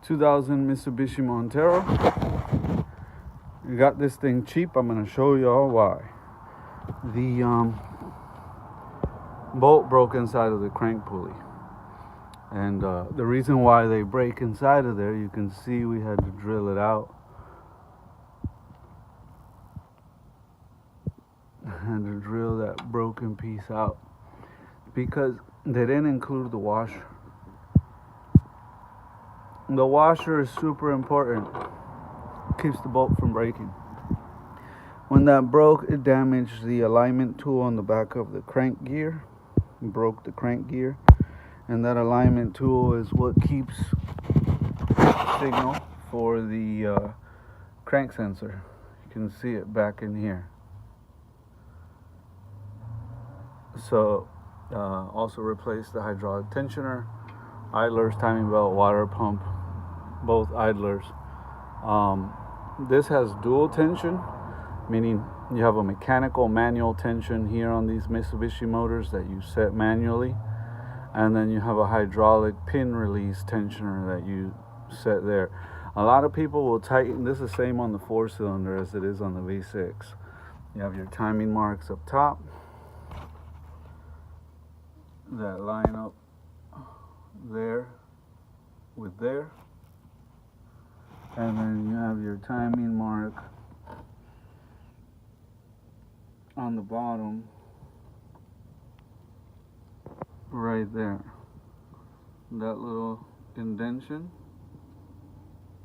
2000 Mitsubishi Montero. You got this thing cheap. I'm going to show y'all why. The bolt broke inside of the crank pulley. And the reason why they break inside of there, you can see we had to drill it out. I had to drill that broken piece out because they didn't include the washer. The washer is super important. Keeps the bolt from breaking. When that broke, it damaged the alignment tool on the back of the crank gear. It broke the crank gear. And that alignment tool is what keeps signal for the crank sensor. You can see it back in here. So also replaced the hydraulic tensioner, idlers, timing belt, water pump, both idlers. This has dual tension, meaning you have a mechanical manual tension here on these Mitsubishi motors that you set manually, and then you have a hydraulic pin release tensioner that you set there. A lot of people will tighten. This is the same on the 4-cylinder as it is on the V6. You have your timing marks up top that line up there with there, and then you have your timing mark on the bottom right there, that little indentation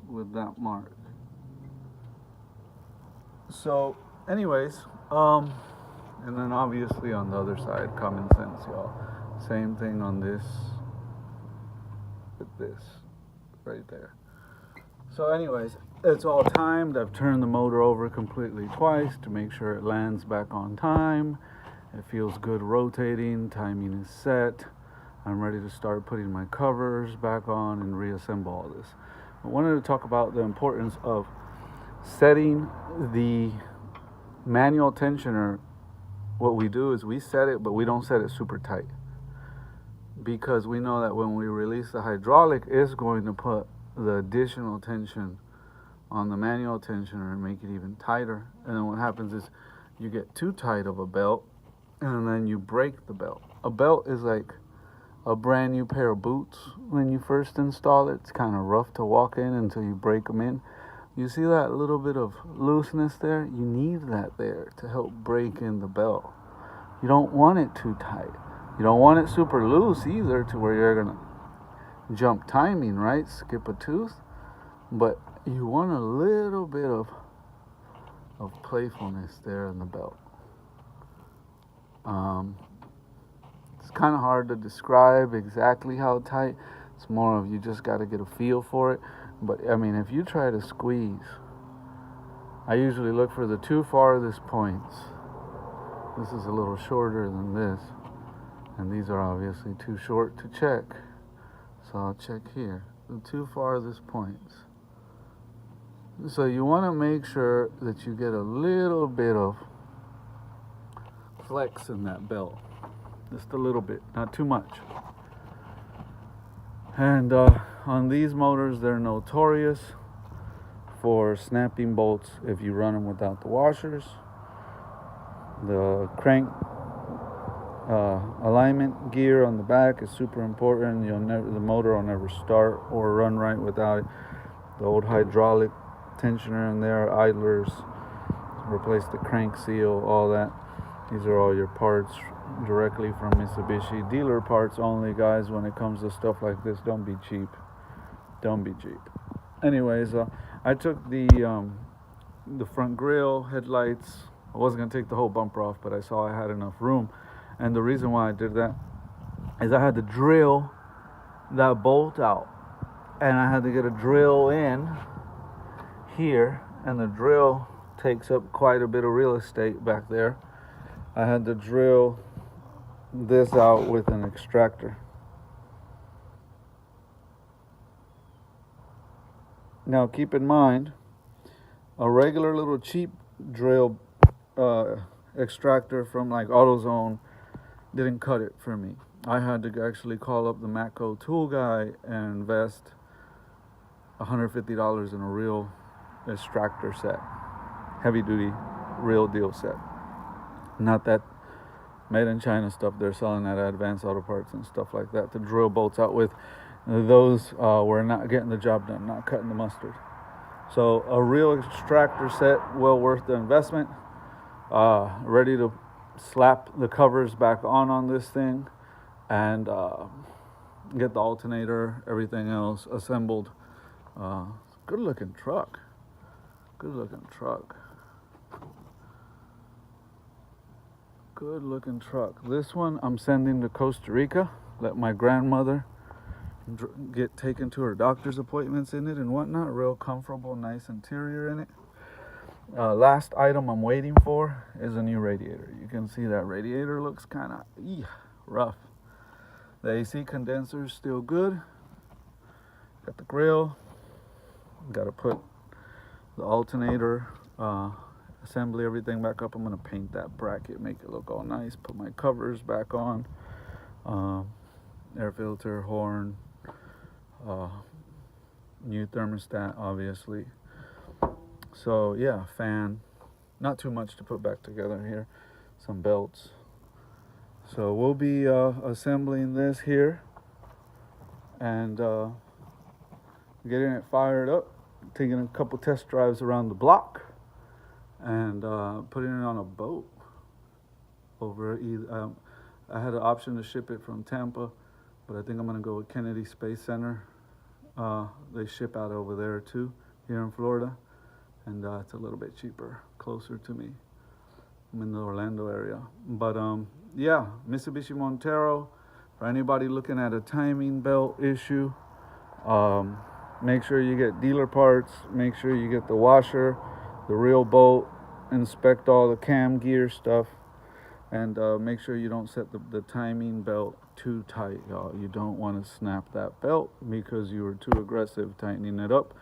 with that mark. So anyways, and then obviously on the other side, common sense, y'all. Same thing on this with this right there. So anyways, it's all timed. I've turned the motor over completely twice to make sure it lands back on time. It feels good rotating. Timing is set. I'm ready to start putting my covers back on and reassemble all this. I wanted to talk about the importance of setting the manual tensioner. What we do is we set it, but we don't set it super tight, because we know that when we release the hydraulic, it's going to put the additional tension on the manual tensioner and make it even tighter. And then what happens is you get too tight of a belt, and then you break the belt. A belt is like a brand new pair of boots when you first install it. It's kind of rough to walk in until you break them in. You see that little bit of looseness there? You need that there to help break in the belt. You don't want it too tight. You don't want it super loose either to where you're gonna jump timing, right? Skip a tooth. But you want a little bit of playfulness there in the belt. It's kind of hard to describe exactly how tight. It's more of you just got to get a feel for it. But I mean, if you try to squeeze, I usually look for the two farthest points. This is a little shorter than this, and these are obviously too short to check. So I'll check here, the two farthest points. So you want to make sure that you get a little bit of flex in that belt. Just a little bit, not too much. And on these motors, they're notorious for snapping bolts if you run them without the washers. The crank alignment gear on the back is super important. The motor will never start or run right without it. The old hydraulic tensioner in there, idlers, replace the crank seal, all that. These are all your parts directly from Mitsubishi. Dealer parts only, guys. When it comes to stuff like this, don't be cheap. Don't be cheap. Anyways, I took the front grille, headlights. I wasn't gonna take the whole bumper off, but I saw I had enough room. And the reason why I did that is I had to drill that bolt out, and I had to get a drill in here, and the drill takes up quite a bit of real estate back there. I had to drill this out with an extractor. Now keep in mind, a regular little cheap drill extractor from like AutoZone didn't cut it for me. I had to actually call up the Matco tool guy and invest $150 in a real extractor set, heavy duty, real deal set. Not that made in China stuff they're selling at Advanced Auto Parts and stuff like that to drill bolts out with. Those were not getting the job done, not cutting the mustard. So a real extractor set, well worth the investment. Ready to slap the covers back on this thing and get the alternator, everything else assembled. Good looking truck. Good looking truck. Good looking truck. This one I'm sending to Costa Rica. Let my grandmother get taken to her doctor's appointments in it and whatnot. Real comfortable, nice interior in it. Last item I'm waiting for is a new radiator. You can see that radiator looks kind of rough. The AC condenser is still good. Got the grill. Got to put the alternator assembly, everything back up. I'm gonna paint that bracket, make it look all nice. Put my covers back on. Air filter, horn, new thermostat, obviously. So yeah, fan. Not too much to put back together here. Some belts. So we'll be assembling this here and getting it fired up, taking a couple test drives around the block, and putting it on a boat over I had an option to ship it from Tampa, but I think I'm gonna go with Kennedy Space Center. They ship out over there too, here in Florida, and it's a little bit cheaper, closer to me. I'm in the Orlando area. But yeah, Mitsubishi Montero, for anybody looking at a timing belt issue, make sure you get dealer parts, make sure you get the washer, the real bolt, inspect all the cam gear stuff, and make sure you don't set the timing belt too tight, y'all. You don't want to snap that belt because you were too aggressive tightening it up.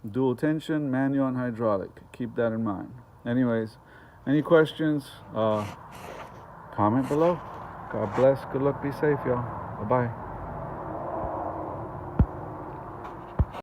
Dual tension, manual and hydraulic. Keep that in mind. Anyways, any questions, comment below. God bless. Good luck. Be safe, y'all. Bye-bye.